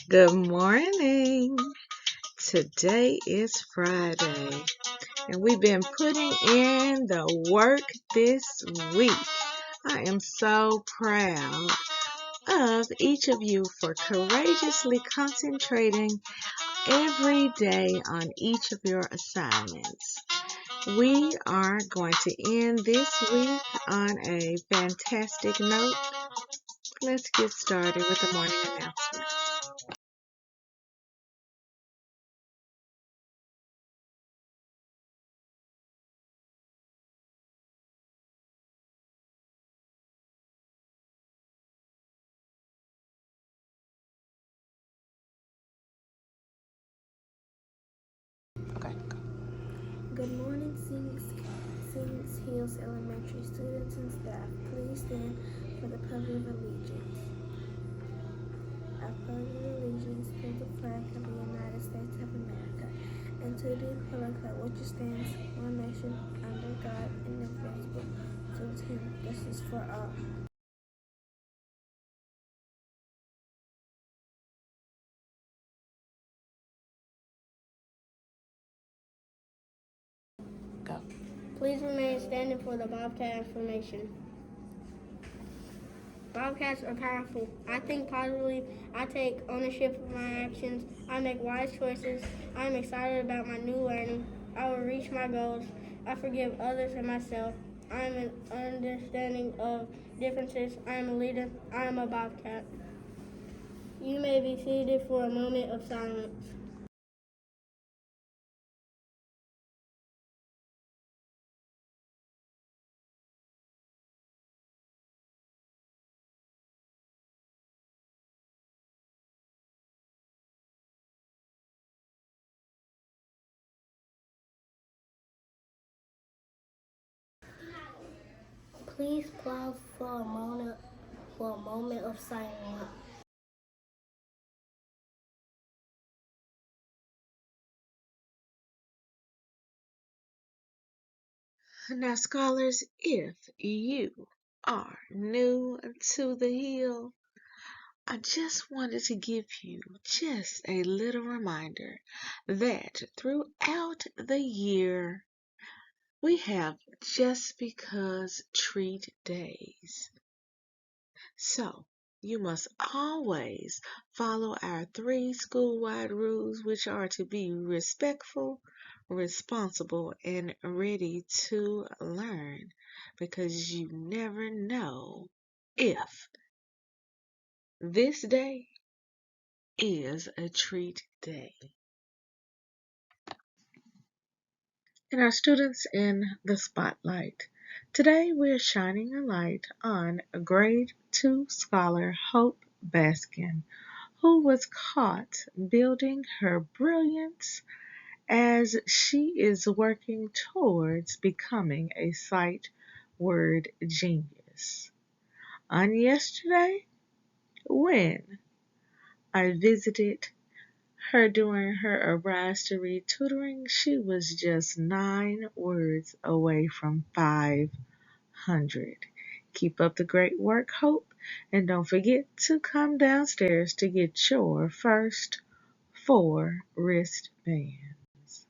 Good morning. Today is Friday, and we've been putting in the work this week. I am so proud of each of you for courageously concentrating every day on each of your assignments. We are going to end this week on a fantastic note. Let's get started with the morning announcement. Okay, go. Good morning, Scenic Hills Elementary students and staff. Please stand for the Pledge of Allegiance. I pledge allegiance to the flag of the United States of America and to the republic for which it stands, one nation, under God, indivisible, with justice for all. Go. Please remain standing for the Bobcat information. Bobcats are powerful. I think positively. I take ownership of my actions. I make wise choices. I am excited about my new learning. I will reach my goals. I forgive others and myself. I am an understanding of differences. I am a leader. I am a Bobcat. You may be seated for a moment of silence. Please pause for a moment of silence. Now, scholars, if you are new to the Hill, I just wanted to give you just a little reminder that throughout the year, we have just because treat days. So, you must always follow our 3 school-wide rules, which are to be respectful, responsible, and ready to learn, because you never know if this day is a treat day. And our students in the spotlight. Today we're shining a light on grade 2 scholar Hope Baskin, who was caught building her brilliance as she is working towards becoming a sight word genius. On yesterday, when I visited her during her Arise to Read tutoring, she was just 9 words away from 500. Keep up the great work, Hope, and don't forget to come downstairs to get your first 4 wristbands.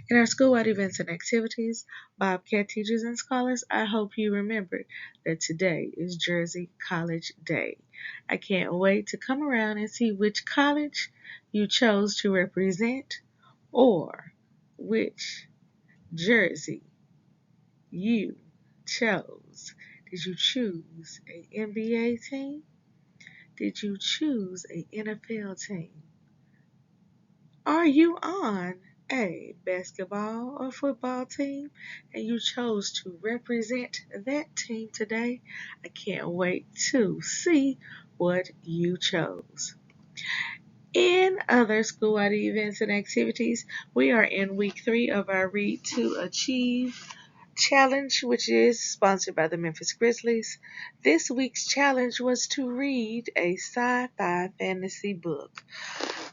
In our school-wide events and activities, Bobcat teachers and scholars, I hope you remembered that today is Jersey College Day. I can't wait to come around and see which college you chose to represent or which jersey you chose. Did you choose an NBA team? Did you choose an NFL team? Are you on a basketball or football team and you chose to represent that team today? I can't wait to see what you chose. In other school-wide events and activities, we are in week 3 of our Read to Achieve challenge, which is sponsored by the Memphis Grizzlies. This week's challenge was to read a sci-fi fantasy book.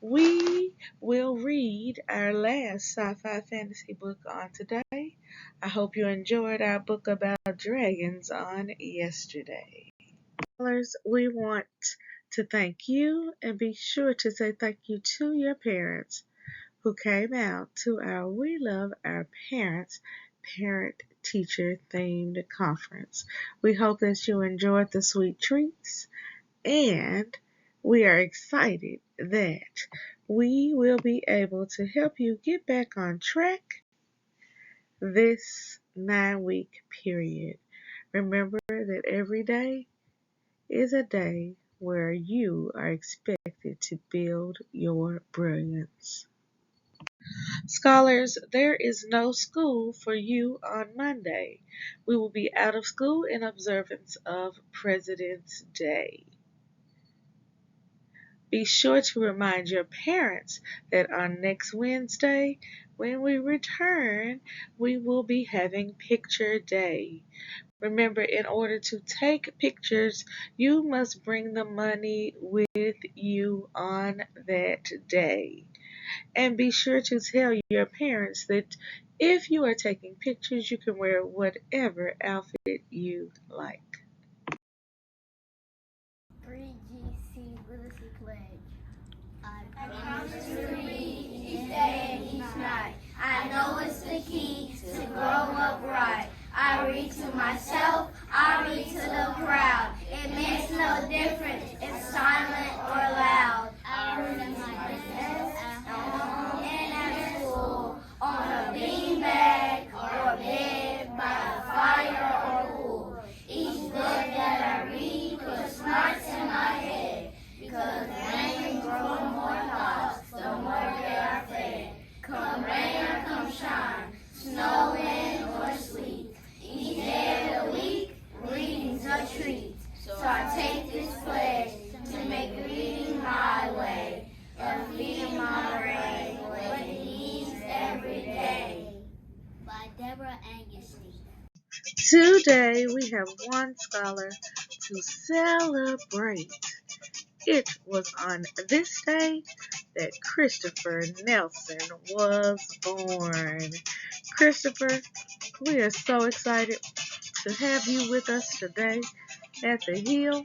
We will read our last sci-fi fantasy book on today. I hope you enjoyed our book about dragons on yesterday. We want to thank you, and be sure to say thank you to your parents who came out to our We Love Our Parents parent teacher themed conference. We hope that you enjoyed the sweet treats, and we are excited that we will be able to help you get back on track this 9-week period. Remember that every day is a day where you are expected to build your brilliance. Scholars, there is no school for you on Monday. We will be out of school in observance of President's Day. Be sure to remind your parents that on next Wednesday, when we return, we will be having Picture Day. Remember, in order to take pictures, you must bring the money with you on that day. And be sure to tell your parents that if you are taking pictures, you can wear whatever outfit you like. 3GC Literacy Pledge. I promise to read each day and each night. I know it's the key to grow up right. I read to myself, I read to the crowd. It makes no difference if silent or loud. I read at my desk, at home, and at school, on a beanbag or bed, by a fire or pool. Each book that I read puts smarts in my head, because when you grow more thoughts, the more they are fed. Come rain or come shine, snow, wind, or sleet, each day of the week, reading's a treat. So I take this pledge to make reading my way, and feeding my brain what it needs every day. By Deborah Angustein. Today we have one scholar to celebrate. It was on this day that Christopher Nelson was born. Christopher, we are so excited to have you with us today at the Hill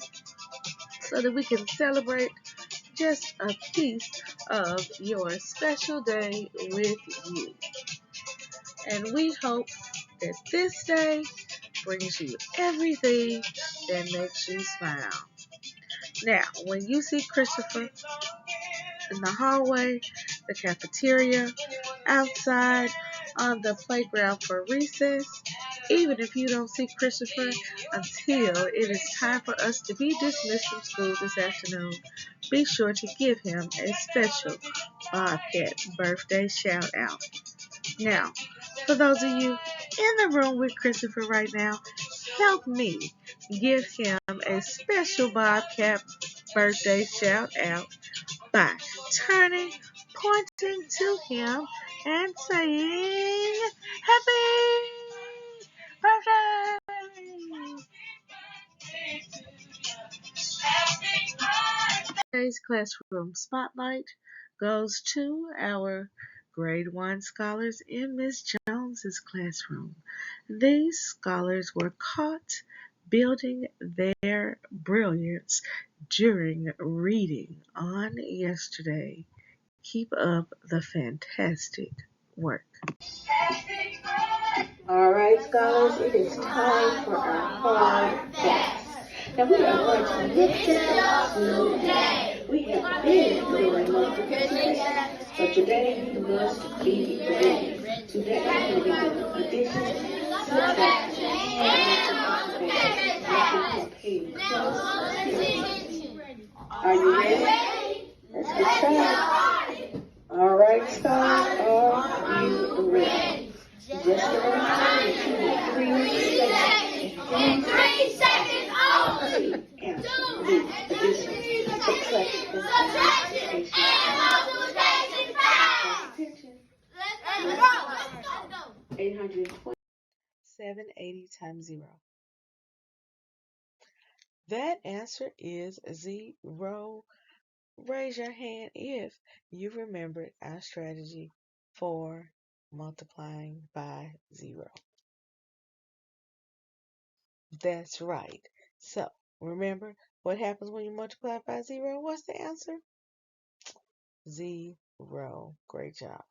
so that we can celebrate just a piece of your special day with you. And we hope that this day brings you everything that makes you smile. Now, when you see Christopher in the hallway, the cafeteria, outside, on the playground for recess, even if you don't see Christopher until it is time for us to be dismissed from school this afternoon, be sure to give him a special Bobcat birthday shout out. Now, for those of you in the room with Christopher right now, help me give him a special Bobcat birthday shout out by turning, pointing to him, and saying, Happy birthday! Today's classroom spotlight goes to our grade 1 scholars in Miss Jones's classroom. These scholars were caught building their brilliance during reading on yesterday. Keep up the fantastic work. All right, scholars, it is time for our hard facts. Now we are going to listen today. We have been doing multiplication, but today you must be ready. Today we will be doing addition, subtraction, and multiplication. Pay close attention. Are you ready? Let's get started. All right, scholars, are you ready? Just a reminder that you have 3 seconds. In 3 seconds only. Answer the addition, subtraction, and multiplication facts. Attention. Let's go. 820. 780 times 0. That answer is 0. Raise your hand if you remembered our strategy for multiplying by 0. That's right. So remember, What happens when you multiply by 0? What's the answer? 0. Great job.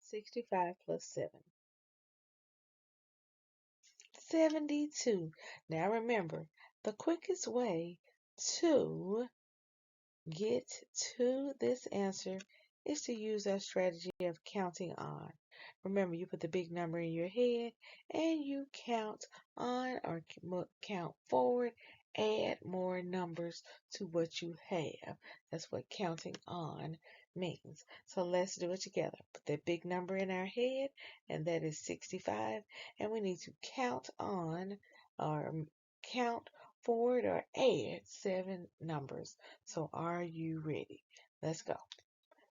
65 plus 7. 72. Now remember, the quickest way to get to this answer is to use our strategy of counting on. Remember, you put the big number in your head and you count on or count forward, add more numbers to what you have. That's what counting on means. So let's do it together. Put that big number in our head, and that is 65, and we need to count on or count forward or add 7 numbers. So are you ready? Let's go.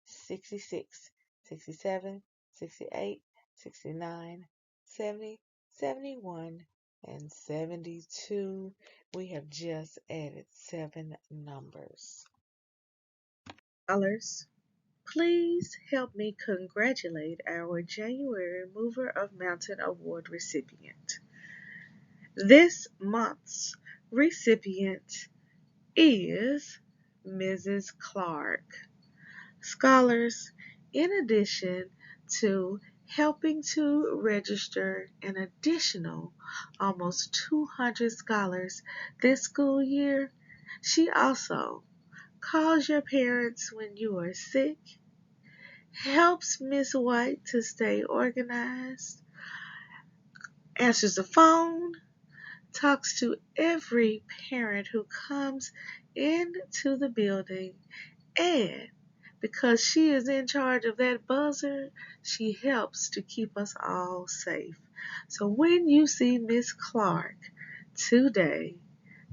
66, 67, 68, 69, 70, 71, and 72. We have just added 7 numbers. Scholars, please help me congratulate our January Mover of Mountain Award recipient. This month's recipient is Mrs. Clark. Scholars, in addition to helping to register an additional almost 200 scholars this school year, she also calls your parents when you are sick, helps Miss White to stay organized, answers the phone, talks to every parent who comes into the building, and because she is in charge of that buzzer, she helps to keep us all safe. So when you see Miss Clark today,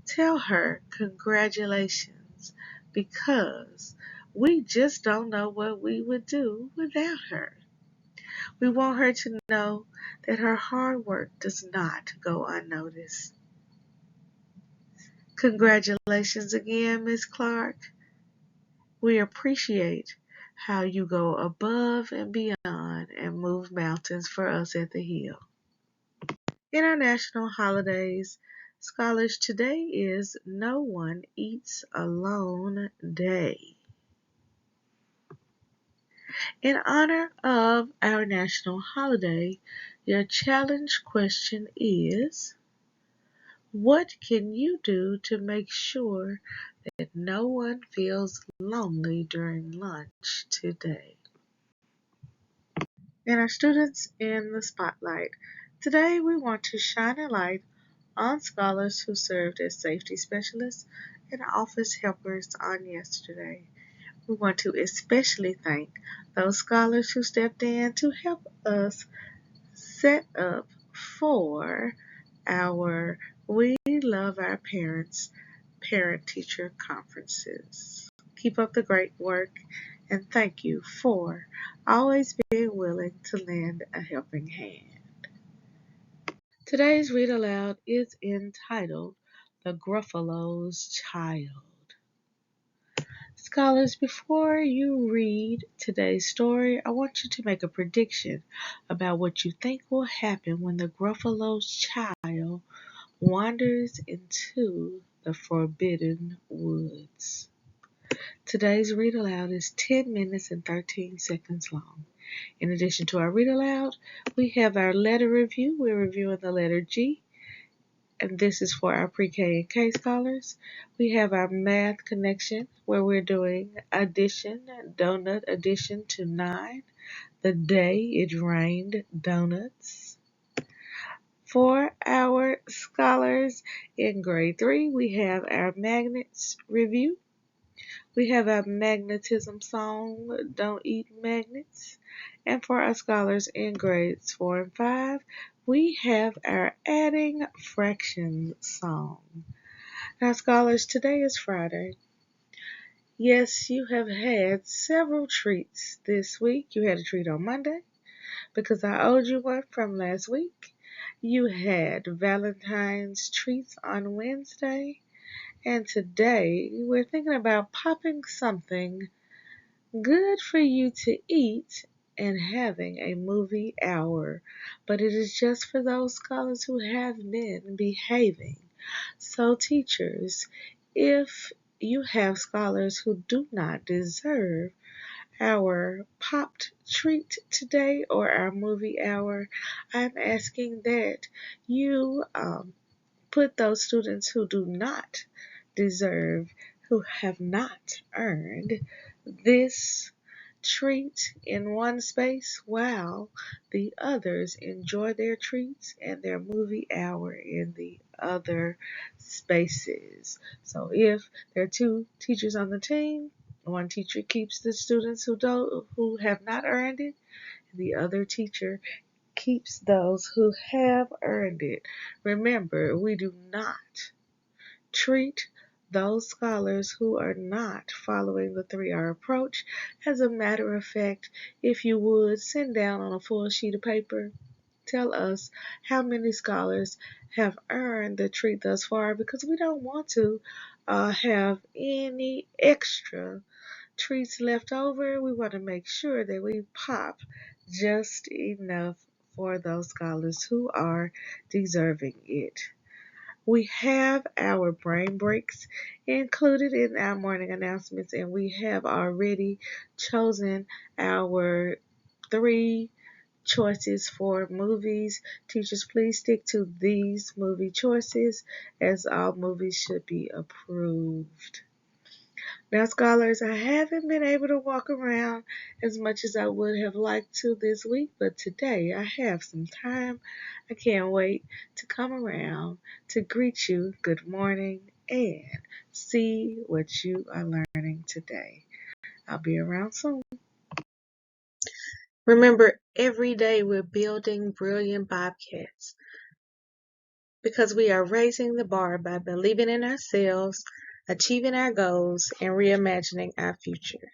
tell her congratulations, because we just don't know what we would do without her. We want her to know that her hard work does not go unnoticed. Congratulations again, Miss Clark. We appreciate how you go above and beyond and move mountains for us at the Hill. International holidays. Scholars, today is No One Eats Alone Day. In honor of our national holiday, your challenge question is, what can you do to make sure that no one feels lonely during lunch today? And our students in the spotlight. Today we want to shine a light on scholars who served as safety specialists and office helpers on yesterday. We want to especially thank those scholars who stepped in to help us set up for our We Love Our Parents parent-teacher conferences. Keep up the great work, and thank you for always being willing to lend a helping hand. Today's Read Aloud is entitled The Gruffalo's Child. Scholars, before you read today's story, I want you to make a prediction about what you think will happen when the Gruffalo's child wanders into the forbidden woods. Today's Read Aloud is 10 minutes and 13 seconds long. In addition to our Read Aloud, we have our letter review. We're reviewing the letter G, and this is for our pre-K and K scholars. We have our math connection, where we're doing addition, donut addition to 9. The day it rained donuts. For our scholars in grade 3, we have our magnets review. We have our magnetism song, Don't Eat Magnets. And for our scholars in grades 4 and 5, we have our adding fractions song. Now, scholars, today is Friday. Yes, you have had several treats this week. You had a treat on Monday because I owed you one from last week. You had Valentine's treats on Wednesday. And today we're thinking about popping something good for you to eat and having a movie hour. But it is just for those scholars who have been behaving So, teachers, if you have scholars who do not deserve our popped treat today or our movie hour, I'm asking that you put those students who do not deserve, who have not earned this treat in one space while the others enjoy their treats and their movie hour in the other spaces. So if there are two teachers on the team, one teacher keeps the students who have not earned it, and the other teacher keeps those who have earned it. Remember, we do not treat those scholars who are not following the 3R approach. As a matter of fact, if you would send down on a full sheet of paper, tell us how many scholars have earned the treat thus far, because we don't want to have any extra treats left over. We want to make sure that we pop just enough for those scholars who are deserving it. We have our brain breaks included in our morning announcements, and we have already chosen our three choices for movies. Teachers, please stick to these movie choices, as all movies should be approved. Now, scholars, I haven't been able to walk around as much as I would have liked to this week, but today I have some time. I can't wait to come around to greet you good morning and see what you are learning today. I'll be around soon. Remember, every day we're building brilliant Bobcats because we are raising the bar by believing in ourselves, achieving our goals, and reimagining our future.